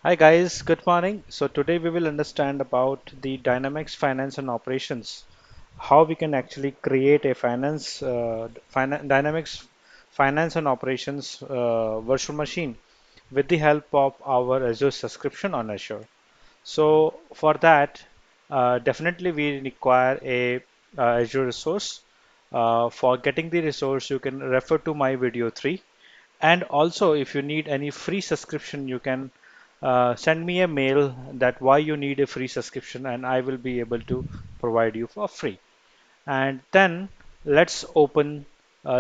Hi guys, good morning. So today we will understand about the Dynamics Finance and Operations, how we can actually create a Dynamics Finance and Operations virtual machine with the help of our Azure subscription on Azure. So for that, definitely we require a Azure resource. For getting the resource, you can refer to my video 3. And also, if you need any free subscription, you can send me a mail that why you need a free subscription, and I will be able to provide you for free. And then let's open,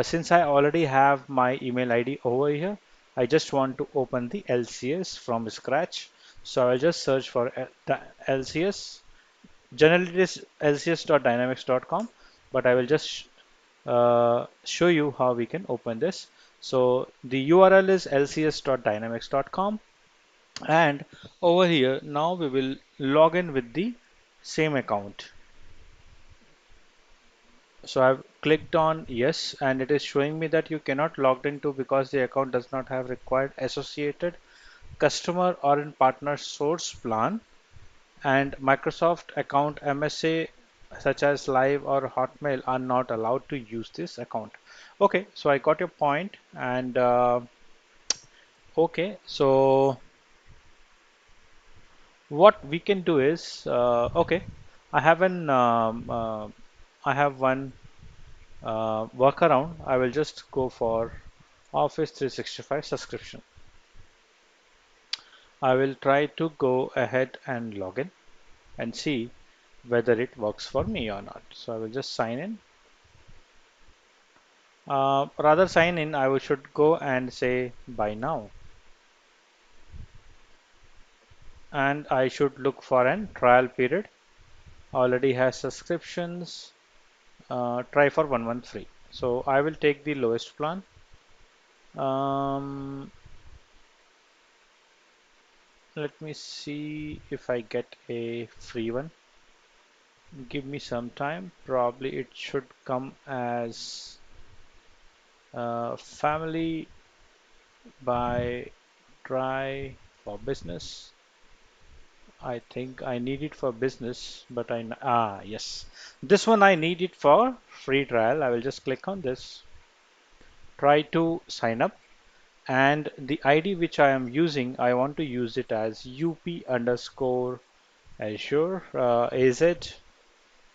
since I already have my email ID over here, I just want to open the LCS from scratch. So I'll just search for LCS. Generally, it is lcs.dynamics.com, but I will just show you how we can open this. So the URL is lcs.dynamics.com, and over here now we will log in with the same account. So I've clicked on yes, and it is showing me that you cannot log into because the account does not have required associated customer or in partner source plan, and Microsoft account MSA such as Live or Hotmail are not allowed to use this account. Okay, so I got your point, and okay, so what we can do is okay, I have an I have one workaround. I will just go for Office 365 subscription. I will try to go ahead and log in and see whether it works for me or not. So I will just sign in. Rather sign in, I should go and say buy now. And I should look for an trial period. Already has subscriptions. Try for 1 month free. So I will take the lowest plan. Um, Let me see if I get a free one. Give me some time. Probably it should come as family by try for business. I think I need it for business, but yes, this one I need it for free trial. I will just click on this. Try to sign up, and the ID which I am using, I want to use it as UP underscore Azure AZ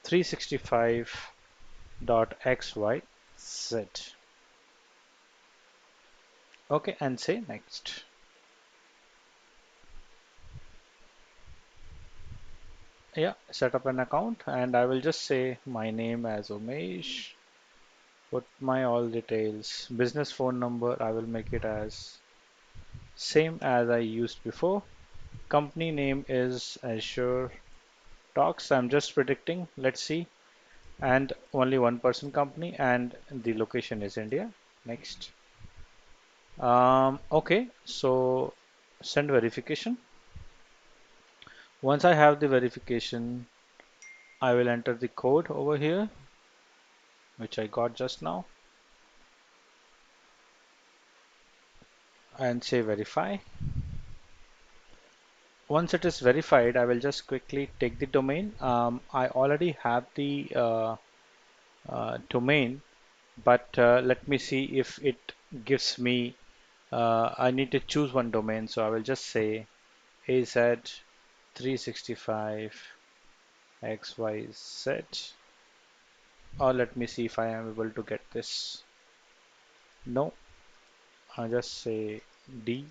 365.xyz. Okay, and say next. Yeah, set up an account, and I will just say my name as Umesh. Put my all details. Business phone number, I will make it as same as I used before. Company name is Azure Talks. I'm just predicting. Let's see. And only one person company, and the location is India. Next. Okay, so send verification. Once I have the verification, I will enter the code over here, which I got just now, and say verify. Once it is verified, I will just quickly take the domain. I already have the domain, but let me see if it gives me. I need to choose one domain, so I will just say AZ365 XYZ, or let me see if I am able to get this. No, I just say D.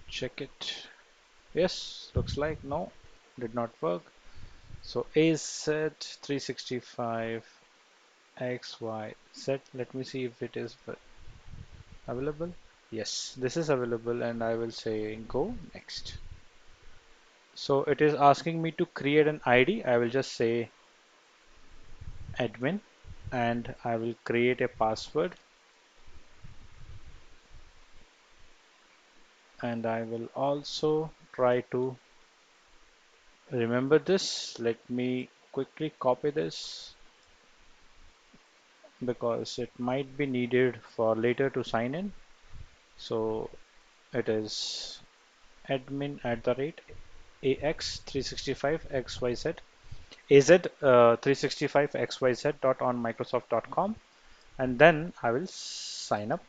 Check it. Yes, looks like no, did not work. So AZ365 XYZ. Let me see if it is available. Yes, this is available, and I will say go next. So it is asking me to create an ID. I will just say admin, and I will create a password, and I will also try to remember this. Let me quickly copy this because it might be needed for later to sign in. So it is admin at the rate ax365xyz az365xyz dot on microsoft.com, and then I will sign up.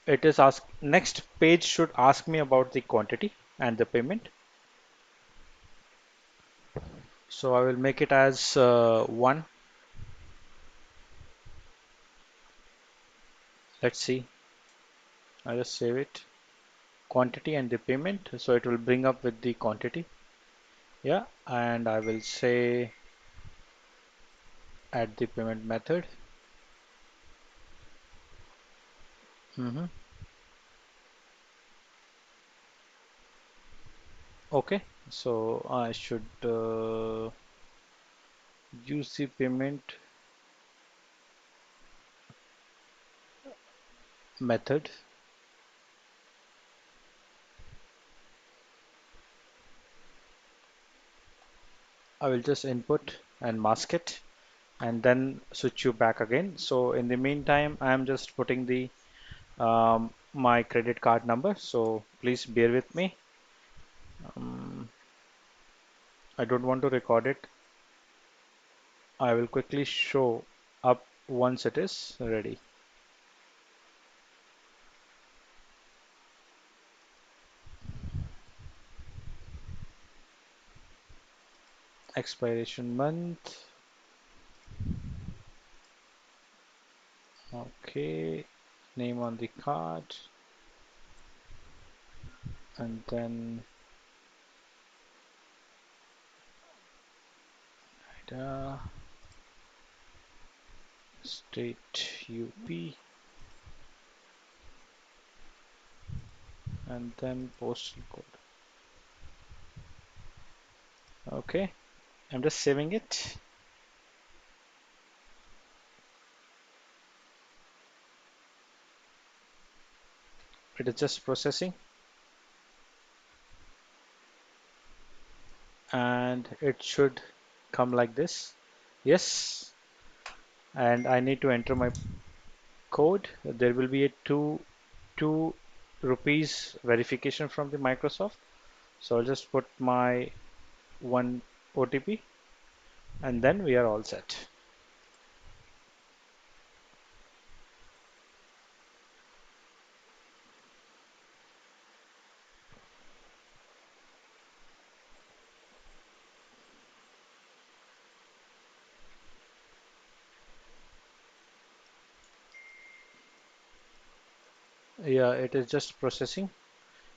It is ask next page should ask me about the quantity and the payment. So I will make it as 1. Let's see. I just save it. Quantity and the payment. So it will bring up with the quantity. Yeah, and I will say add the payment method. Mhm. Okay, so I should use the payment method. I will just input and mask it and then switch you back again. So in the meantime, I am just putting the my credit card number. So please bear with me. Um, I don't want to record it. I will quickly show up once it is ready. Expiration month. Okay. Name on the card. And then uh, state UP, and then postal code. Okay. I'm just saving it. It is just processing, and it should come like this. Yes, and I need to enter my code. There will be a two rupees verification from the Microsoft. So I'll just put my one OTP, and then we are all set. Yeah, it is just processing.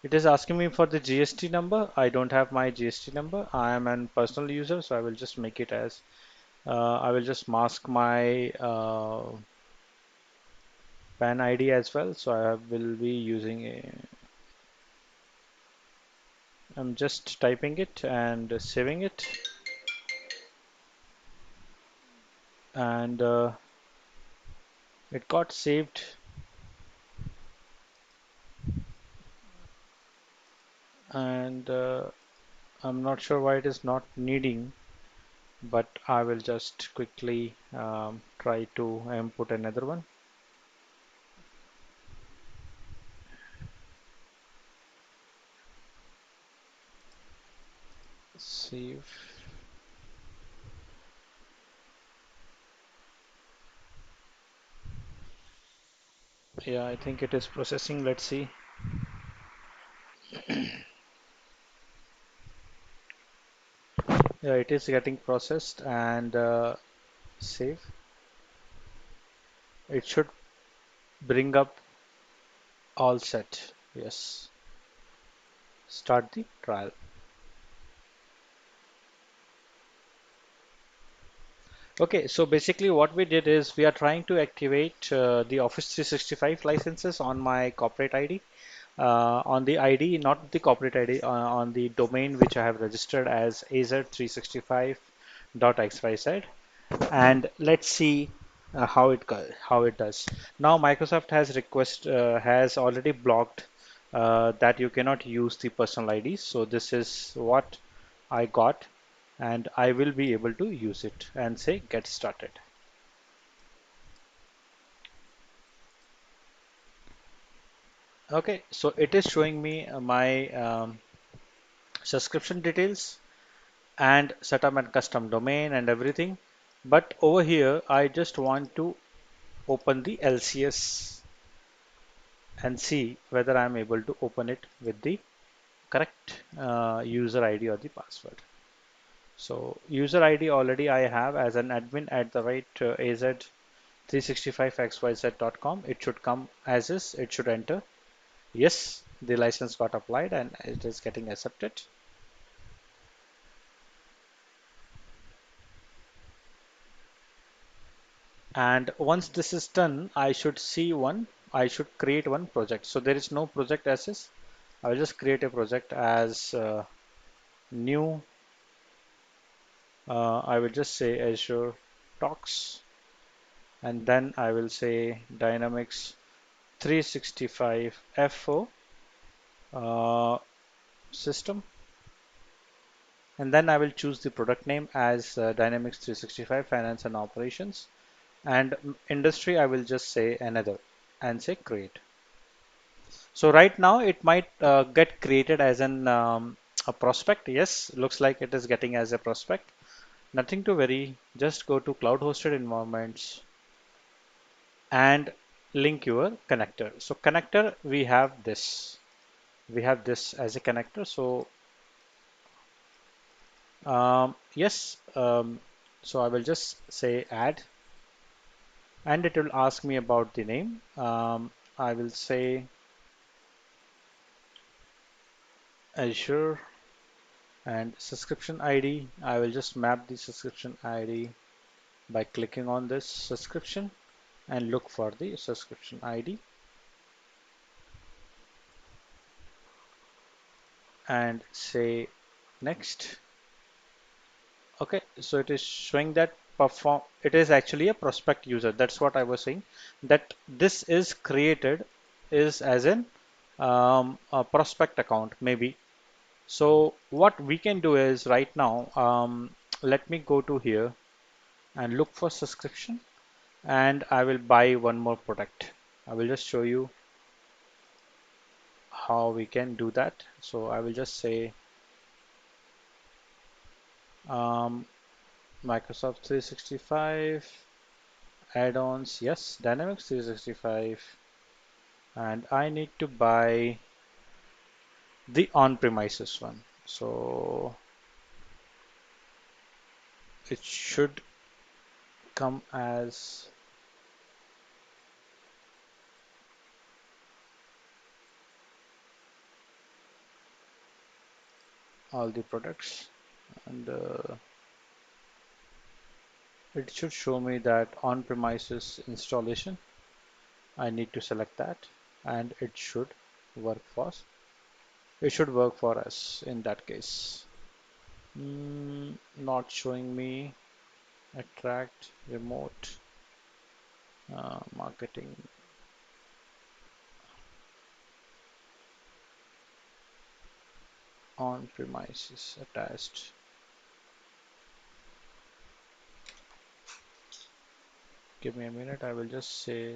It is asking me for the GST number. I don't have my GST number. I am a personal user, so I will just make it as I will just mask my PAN ID as well. So I will be using a. I'm just typing it and saving it, and it got saved. And I'm not sure why it is not needing, but I will just quickly try to input another one. Save. Yeah, I think it is processing. Let's see. Yeah, it is getting processed and save. It should bring up all set. Yes. Start the trial. Okay, so basically what we did is we are trying to activate the Office 365 licenses on my corporate ID. On the ID, not the corporate ID, on the domain which I have registered as azure365.xyz, and let's see how it does. Now Microsoft has already blocked that you cannot use the personal IDs. So this is what I got. and I will be able to use it and say get started. Okay, so it is showing me my subscription details and set up a custom domain and everything. But over here, I just want to open the LCS and see whether I'm able to open it with the correct user ID or the password. So user ID already I have as an admin at the right az365xyz.com. It should come as is. It should enter. Yes, the license got applied and it is getting accepted. And once this is done, I should create one project. So there is no project as is. I'll just create a project as new. I will just say Azure Talks, and then I will say Dynamics 365 FO system, and then I will choose the product name as Dynamics 365 Finance and Operations, and industry I will just say another and say create. So right now it might get created as a prospect. Yes, looks like it is getting as a prospect. Nothing to worry. Just go to cloud hosted environments and link your connector. So connector, we have this. We have this as a connector. So yes, so I will just say add, and it will ask me about the name. I will say Azure and subscription ID. I will just map the subscription ID by clicking on this subscription and look for the subscription ID and say next. Okay, so it is showing that perform. It is actually a prospect user. That's what I was saying. That this is created is as in a prospect account maybe. So what we can do is right now, let me go to here and look for subscription, and I will buy one more product. I will just show you how we can do that. So I will just say um, Microsoft 365 add-ons, yes, Dynamics 365, and I need to buy the on-premises one. So it should come as all the products, and it should show me that on-premises installation. I need to select that, and it should work for us. It should work for us in that case. Not showing me attract remote marketing on premises attached. Give me a minute. I will just say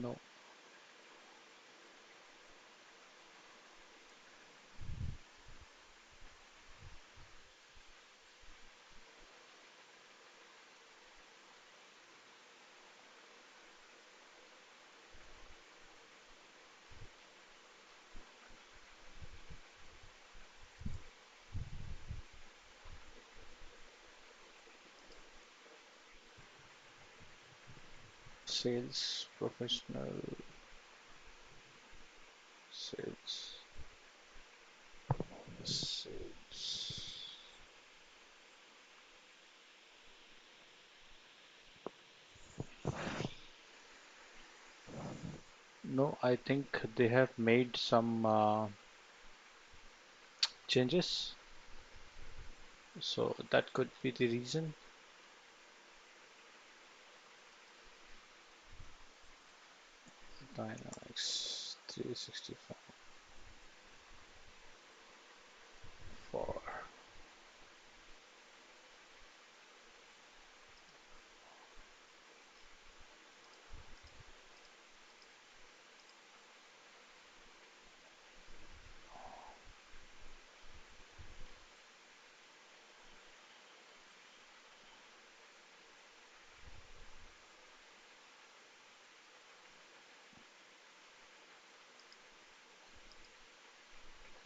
no. Sales professional sales sales. No, I think they have made some changes, so that could be the reason. Dynamics 365 for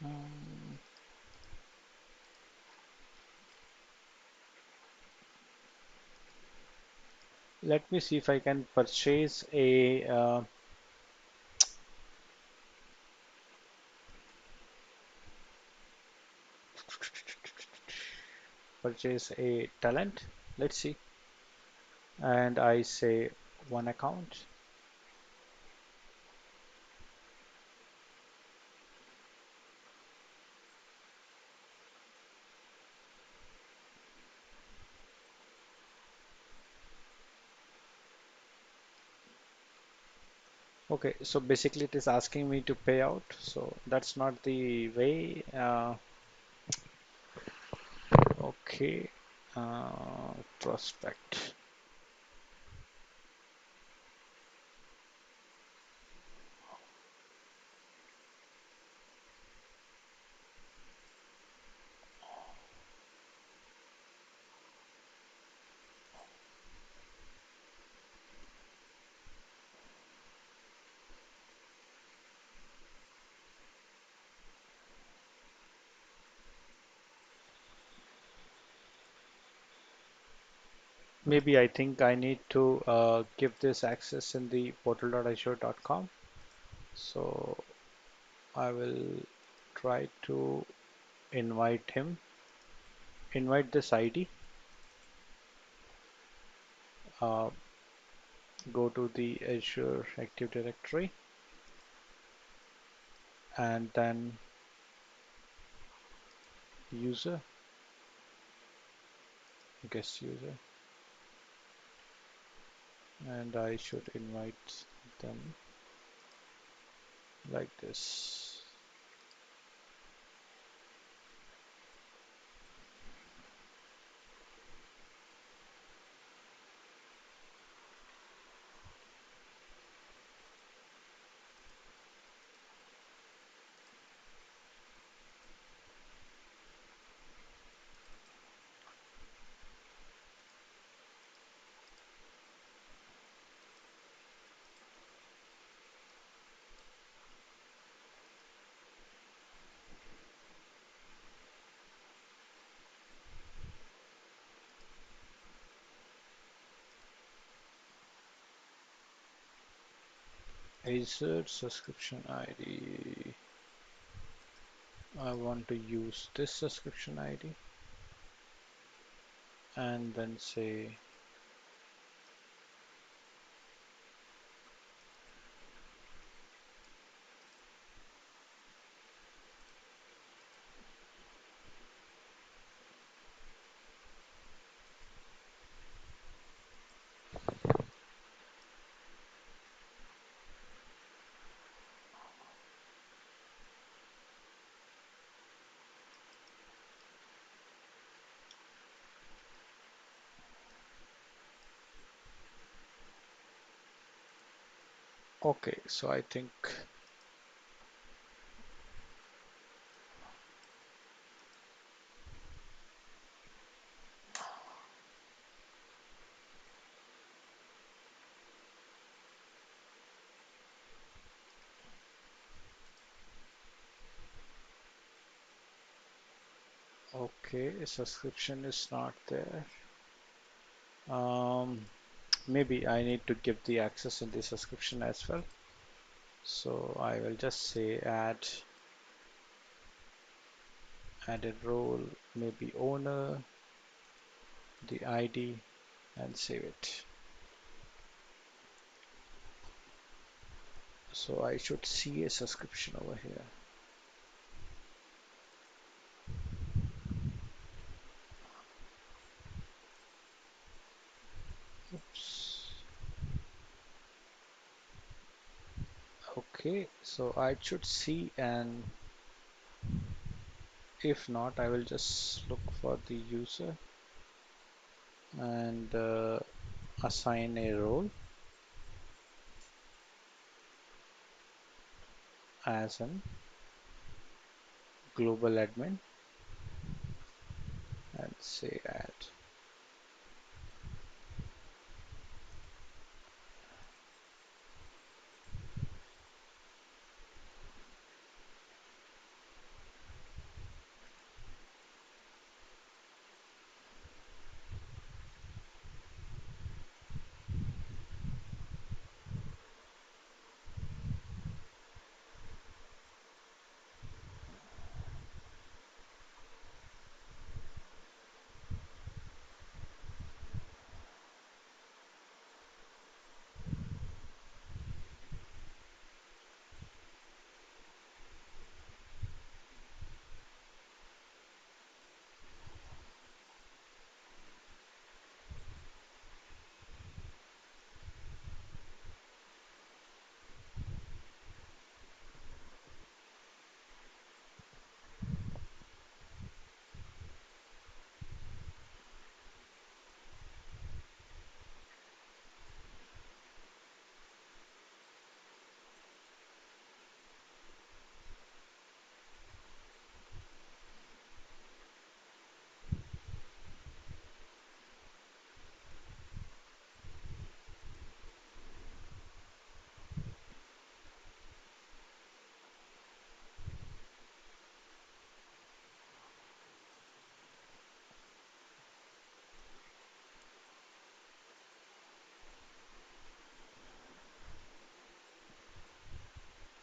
um, let me see if I can purchase a talent. Let's see. And I say one account. Okay, so basically it is asking me to pay out. So that's not the way. Okay, prospect. Maybe I think I need to give this access in the portal.azure.com. So I will try to invite him, invite this ID, uh, go to the Azure Active Directory and then user, guest user, and I should invite them like this. Azure subscription ID. I want to use this subscription ID and then say, okay, so I think, okay, subscription is not there. Um, Maybe I need to give the access in the subscription as well. So I will just say add a role, maybe owner, the ID, and save it. So I should see a subscription over here. Oops. Okay, so I should see, and if not, I will just look for the user and assign a role as an global admin and say add.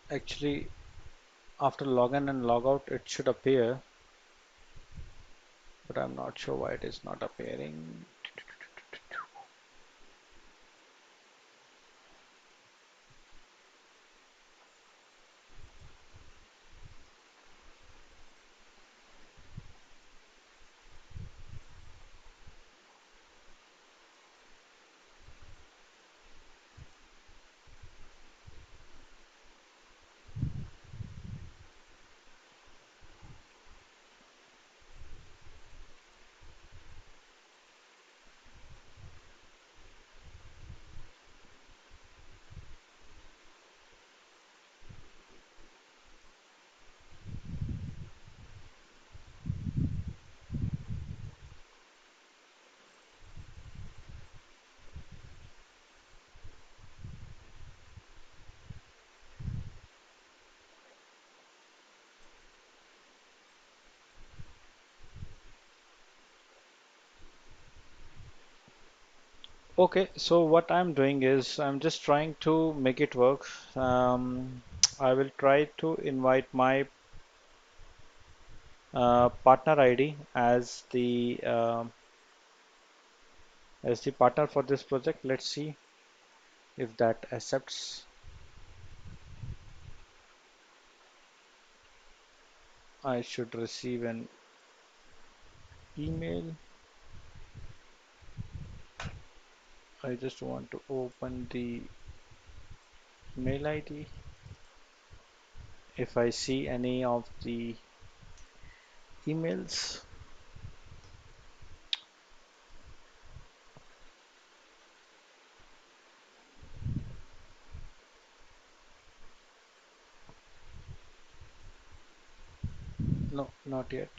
Actually, after login and logout, it should appear, but I'm not sure why it is not appearing. Okay, so what I'm doing is I'm just trying to make it work. I will try to invite my partner ID as the partner for this project. Let's see if that accepts. I should receive an email. I just want to open the mail ID. If I see any of the emails, no, not yet.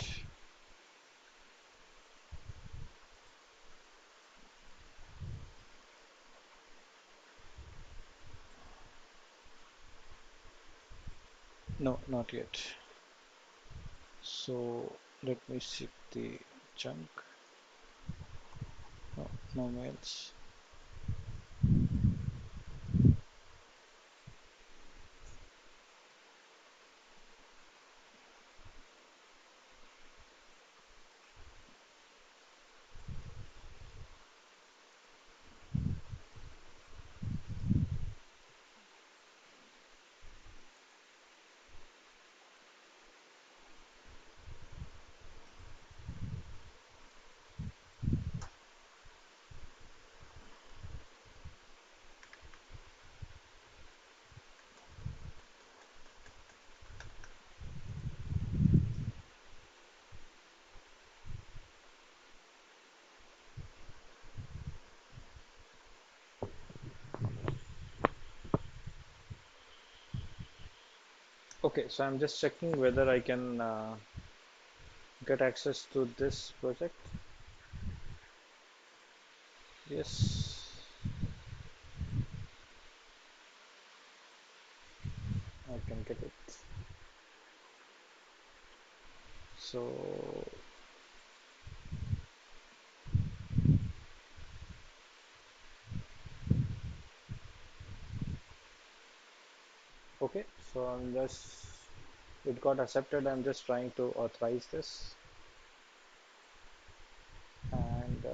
No, not yet. So let me see the junk. No, no mails. Okay, so I'm just checking whether I can get access to this project. Yes, I can get it. So, okay, so it got accepted. I'm just trying to authorize this. And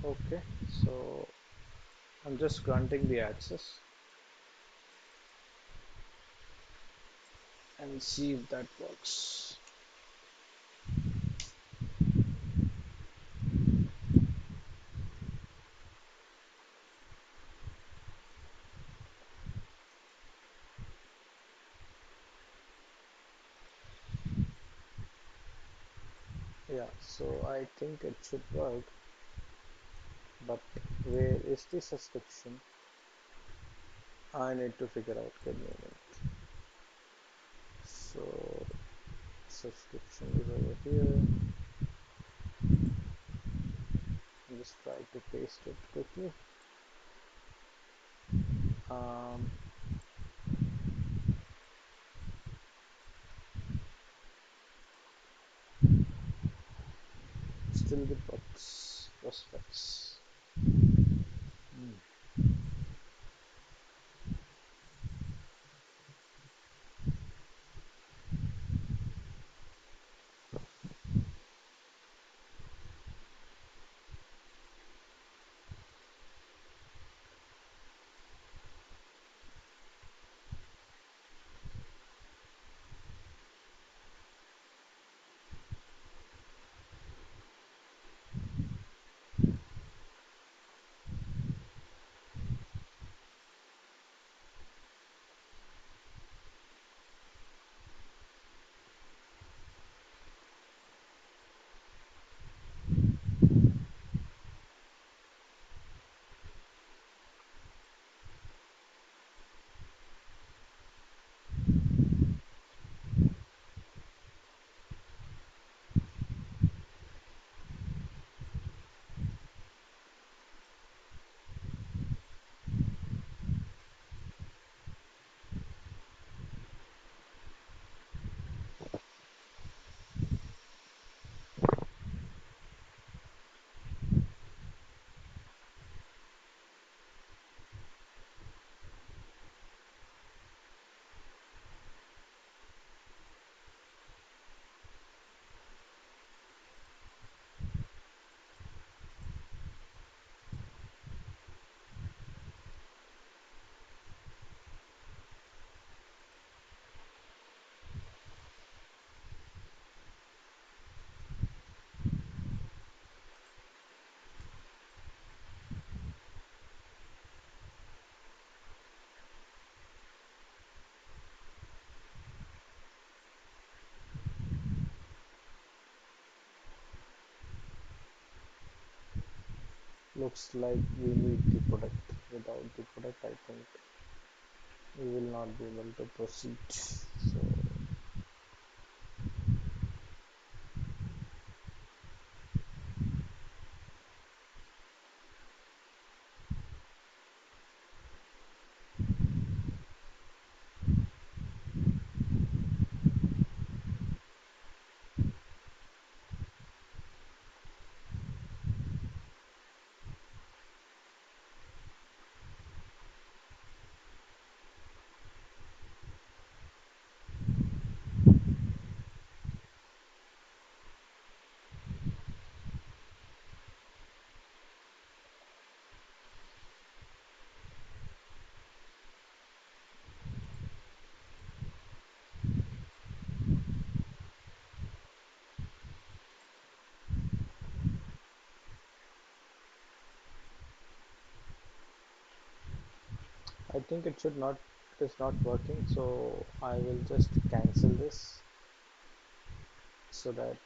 okay, so I'm just granting the access and see if that works. Yeah, so I think it should work, but where is the subscription? I need to figure out. Give me a minute. So subscription is over here. I'll just try to paste it quickly. Um, Still the box prospects. Looks like we need the product. Without the product, I think we will not be able to proceed. So I think it should not, it is not working, so I will just cancel this so that,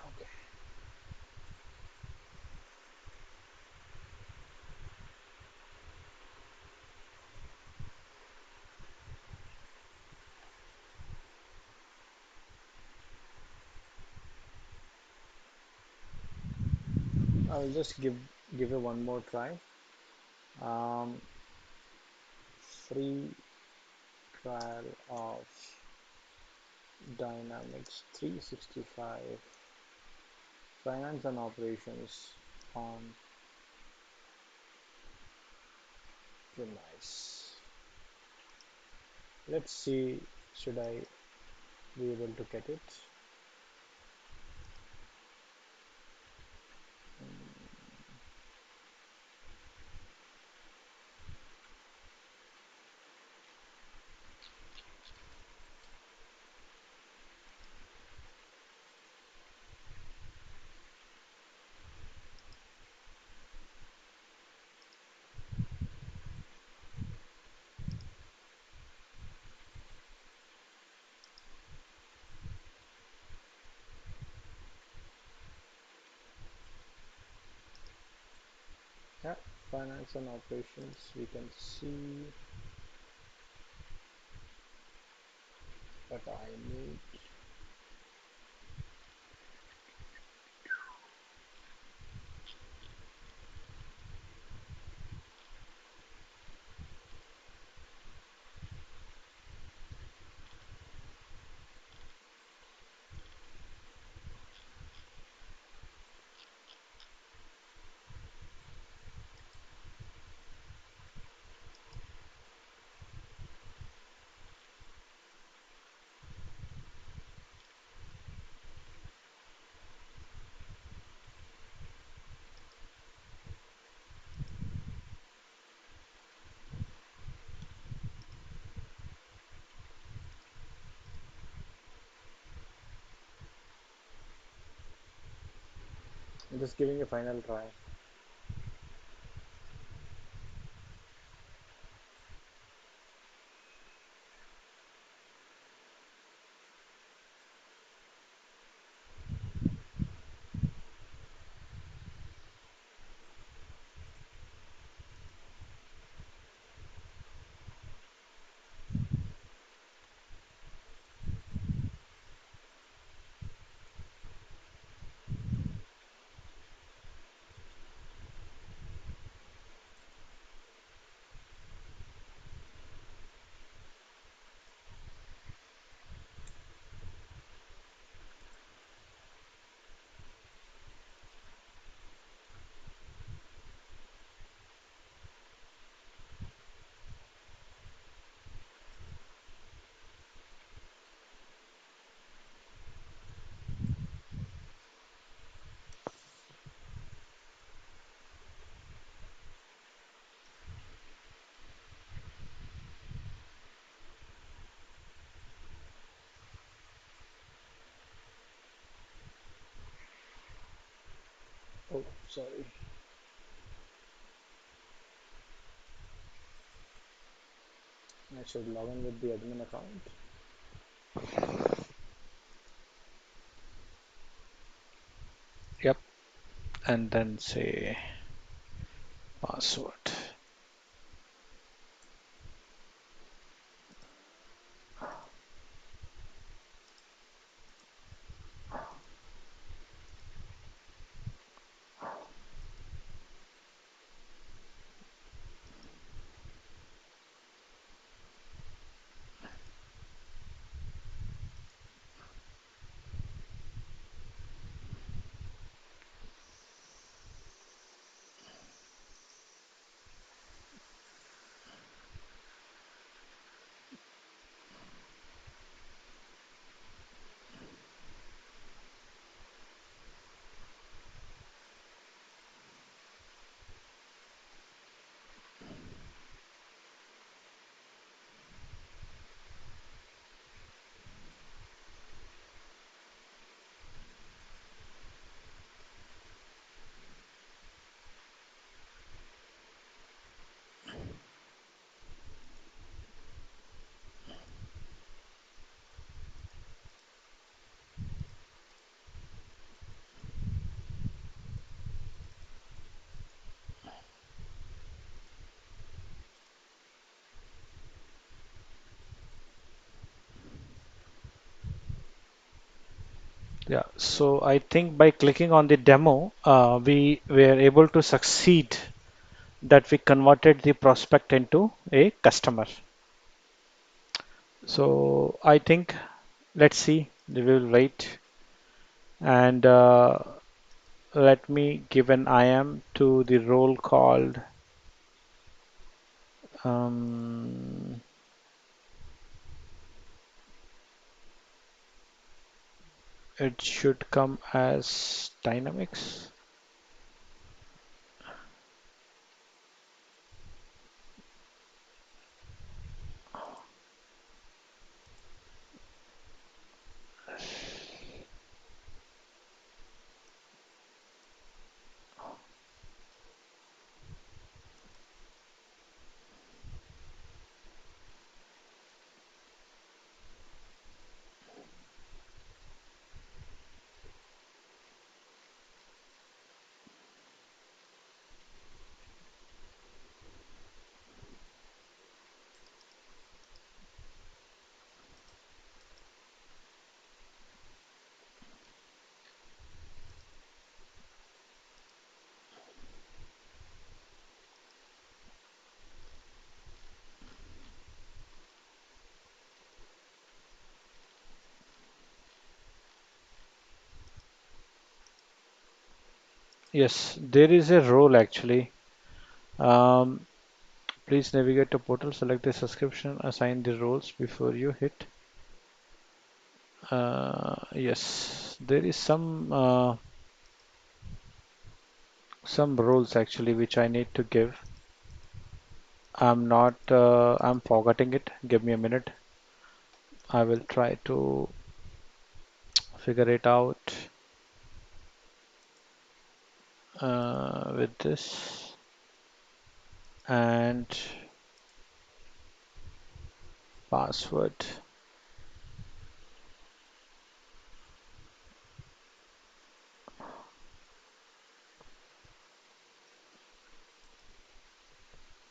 okay. I will just give it one more try. Um, free trial of Dynamics 365 Finance and Operations on premise. Let's see, should I be able to get it? Yeah, finance and operations, we can see what I need. I'm just giving a final try. Oh, sorry. I should log in with the admin account. Yep, and then say password. Yeah, so I think by clicking on the demo, we were able to succeed that we converted the prospect into a customer. So I think let's see, we will wait and let me give an IAM to the role called um, it should come as Dynamics. Yes, there is a role actually. Um, Please navigate to portal, select the subscription, assign the roles before you hit. Yes, there is some roles actually which I need to give. I'm forgetting it. Give me a minute. I will try to figure it out with this and password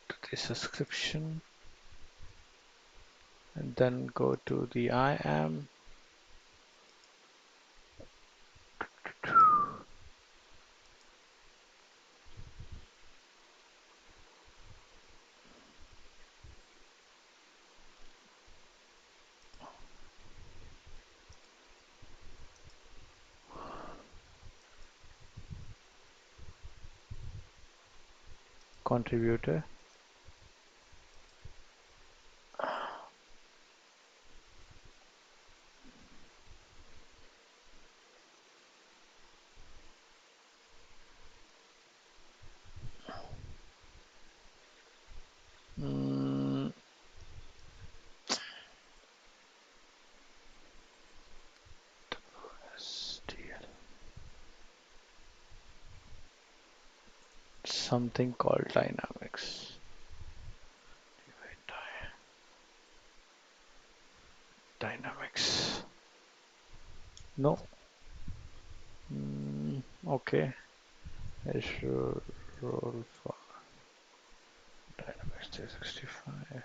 to the subscription and then go to the IAM contributor. Mm, STL. Something called Dynamics. Dynamics. No. Okay. Azure role for Dynamics 365.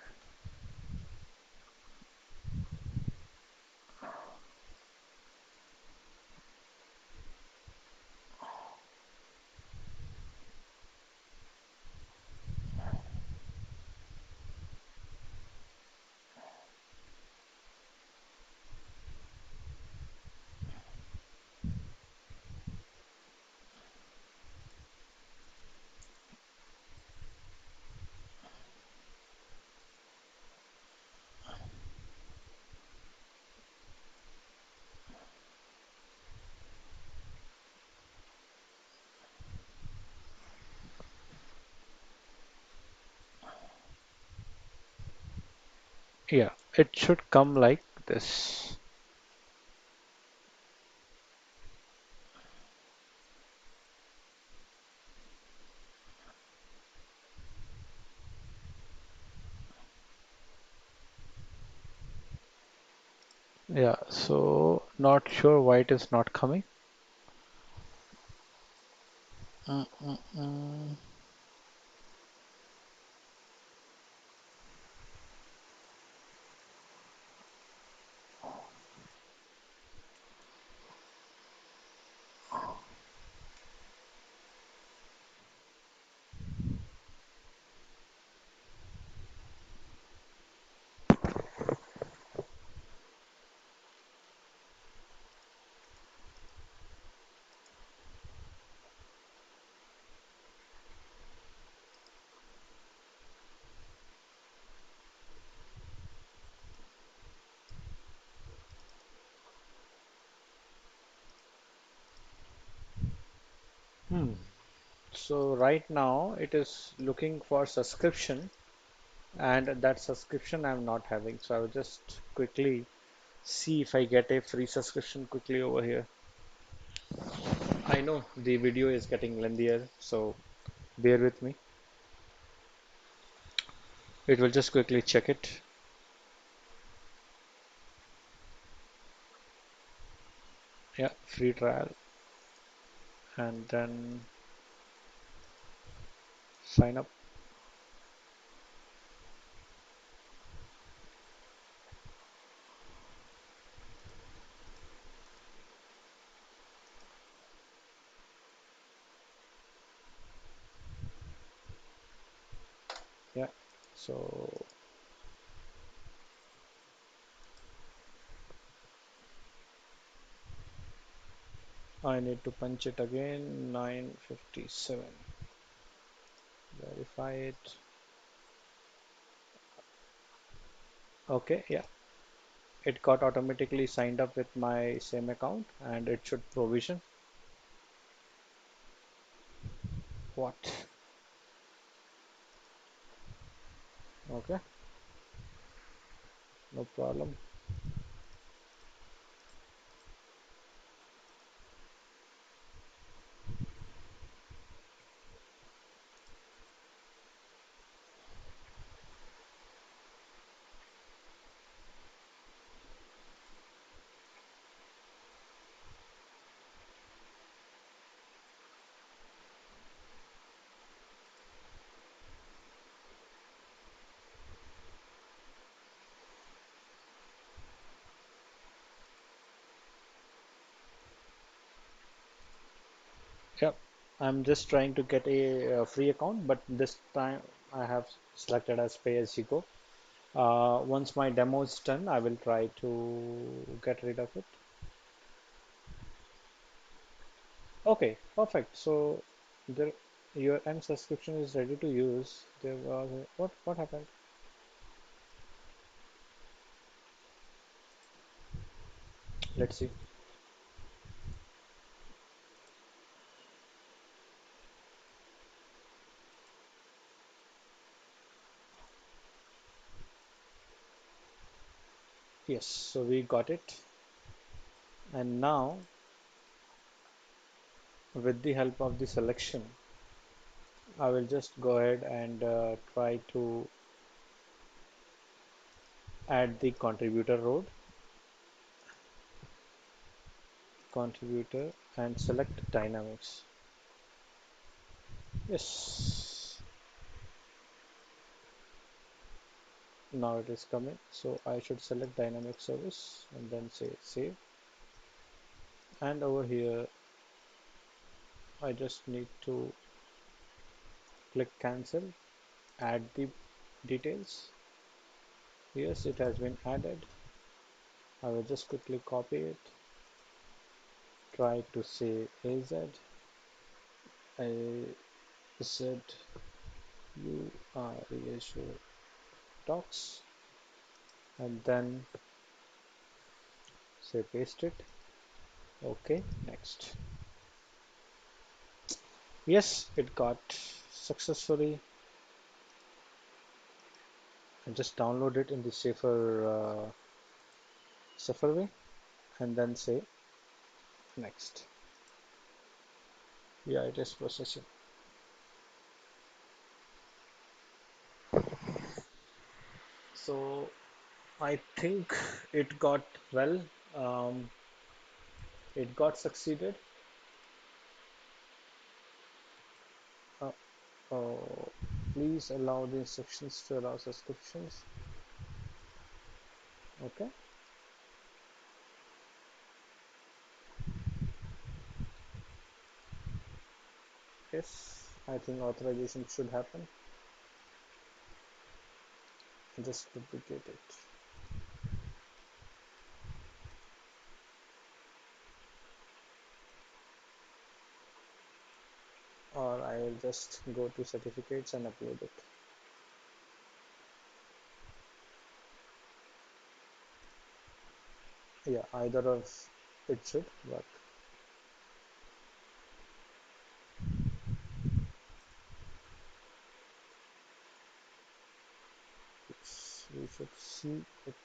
Yeah, it should come like this. Yeah, so not sure why it is not coming. Mm, mm, mm. Hmm. So right now it is looking for subscription, and that subscription I'm not having. So I will just quickly see if I get a free subscription quickly over here. I know the video is getting lengthier, so bear with me. It will just quickly check it. Yeah, free trial, and then sign up. Yeah, so I need to punch it again. 957. Verify it. Okay, yeah, it got automatically signed up with my same account and it should provision. What? Okay, no problem. Yep, I'm just trying to get a free account, but this time I have selected as pay as you go. Once my demo is done, I will try to get rid of it. Okay, perfect. So there, your end subscription is ready to use. There was what happened? Let's see. Yes, so we got it. And now, with the help of the selection, I will just go ahead and try to add the contributor and select dynamics. Yes, now it is coming. So I should select dynamic service and then say save. And over here, I just need to click cancel, add the details. Yes, it has been added. I will just quickly copy it, try to say AZ, Azure Talks, and then say paste it. Okay, next. Yes, it got successfully. And just download it in the safer way, and then say next. Yeah, it is processing. So I think it got well. Um, it got succeeded. Uh, oh, please allow the instructions to allow subscriptions. Okay. Yes, I think authorization should happen. Just duplicate it. Or I will just go to certificates and upload it. Yeah, either of it should work. should see it.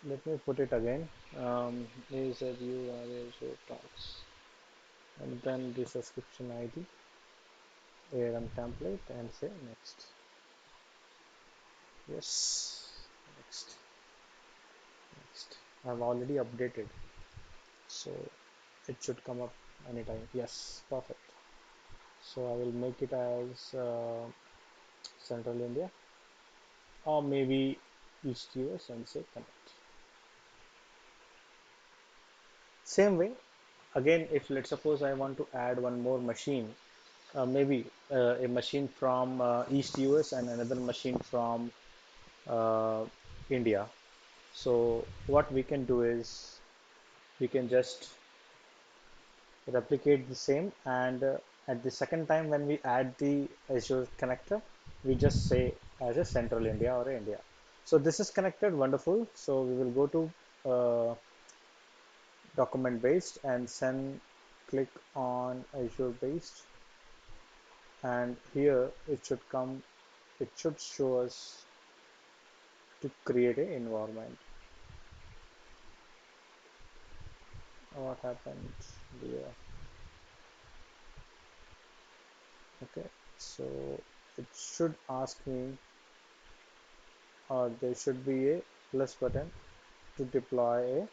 Let me put it again. Is that you are Azure Talks, and then the subscription ID, ARM template, and say next. Yes, next, next. I've already updated, so it should come up anytime. Yes, perfect. So I will make it as Central India or maybe East US and say connect. Same way, again, if let's suppose I want to add one more machine, maybe a machine from East US and another machine from uh, India. So what we can do is we can just replicate the same, and at the second time when we add the Azure connector, we just say as a Central India or India. So this is connected, wonderful. So we will go to document based and send, click on Azure based, and here it should come, it should show us to create a environment. What happened here? Okay, so it should ask me, or there should be a plus button to deploy a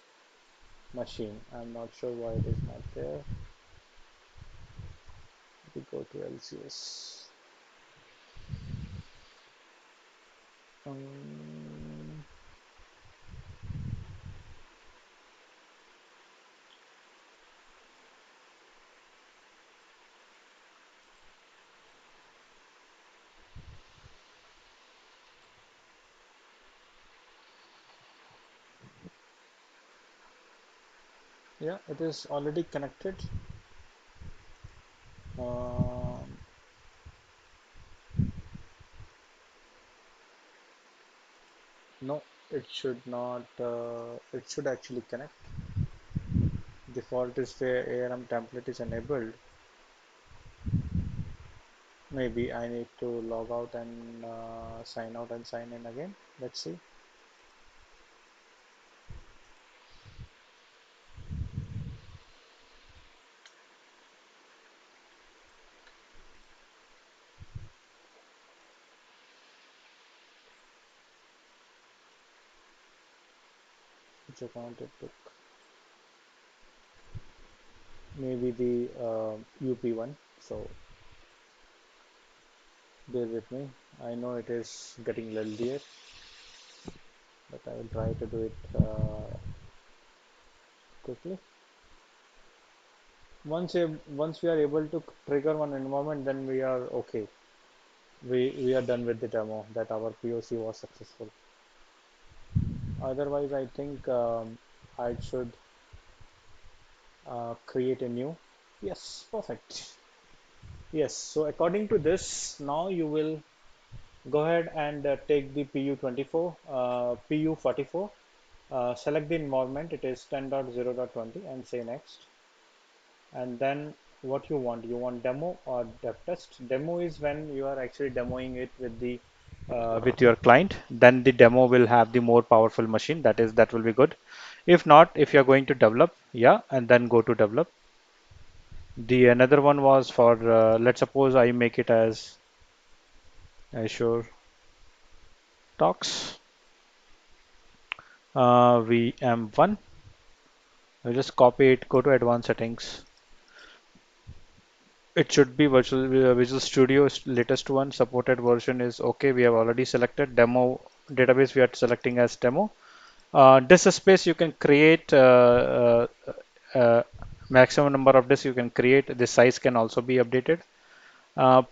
machine. I'm not sure why it is not there. We go to LCS. Um, yeah, it is already connected. Um, no, it should not. It should actually connect. Default is where ARM template is enabled. Maybe I need to log out and sign out and sign in again. Let's see. Which account it took. Maybe the UP one. So bear with me. I know it is getting a little dear, but I will try to do it quickly. Once we are able to trigger one environment, then we are okay. We are done with the demo that our POC was successful. Otherwise, I think I should create a new. Yes, perfect. Yes, so according to this, now you will go ahead and take the PU24, PU44, select the environment, it is 10.0.20 and say next. And then what you want demo or dev test. Demo is when you are actually demoing it with the with your client, then the demo will have the more powerful machine, that will be good. If not, if you're going to develop, yeah, and then go to develop. The another one was for let's suppose I make it as Azure Talks VM1. I'll just copy it, go to advanced settings. It should be Visual Studio latest one, supported version is okay. We have already selected demo database. We are selecting as demo. Disk space you can create maximum number of disks you can create. The size can also be updated.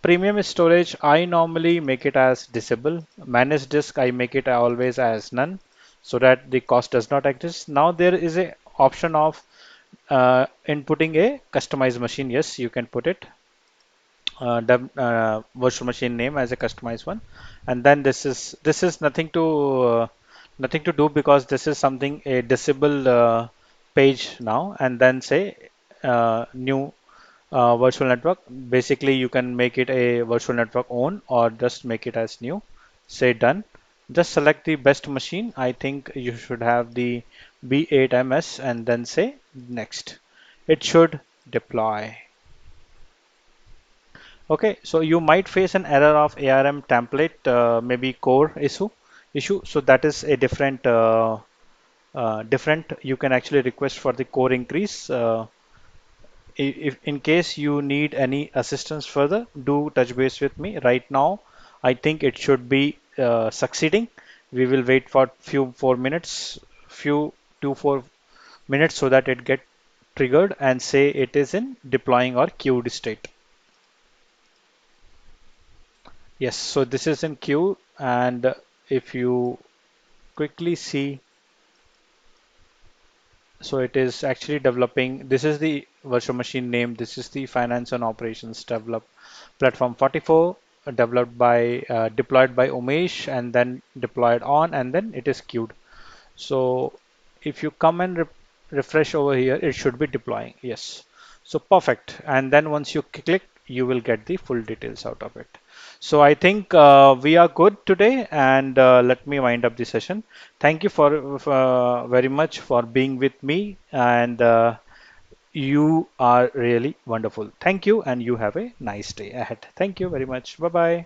Premium storage, I normally make it as disable. Managed disk, I make it always as none, so that the cost does not exist. Now there is a option of inputting a customized machine. Yes, you can put it virtual machine name as a customized one, and then this is nothing to do because this is something a disable page now, and then say new virtual network. Basically, you can make it a virtual network own or just make it as new. Say done. Just select the best machine. I think you should have the B8MS and then say next. It should deploy. Okay, so you might face an error of ARM template, maybe core issue. So that is a different. You can actually request for the core increase. If in case you need any assistance further, do touch base with me. Right now, I think it should be succeeding. We will wait for few 2 4 minutes so that it get triggered and say it is in deploying or queued state. Yes, so this is in queue, and if you quickly see, so it is actually developing. This is the virtual machine name. This is the finance and operations develop platform 44, developed by deployed by Umesh and then deployed on, and then it is queued. So if you come and refresh over here, it should be deploying. Yes. So perfect. And then once you click, you will get the full details out of it. So I think we are good today, and let me wind up the session. Thank you for very much for being with me, and you are really wonderful. Thank you, and you have a nice day ahead. Thank you very much. Bye bye.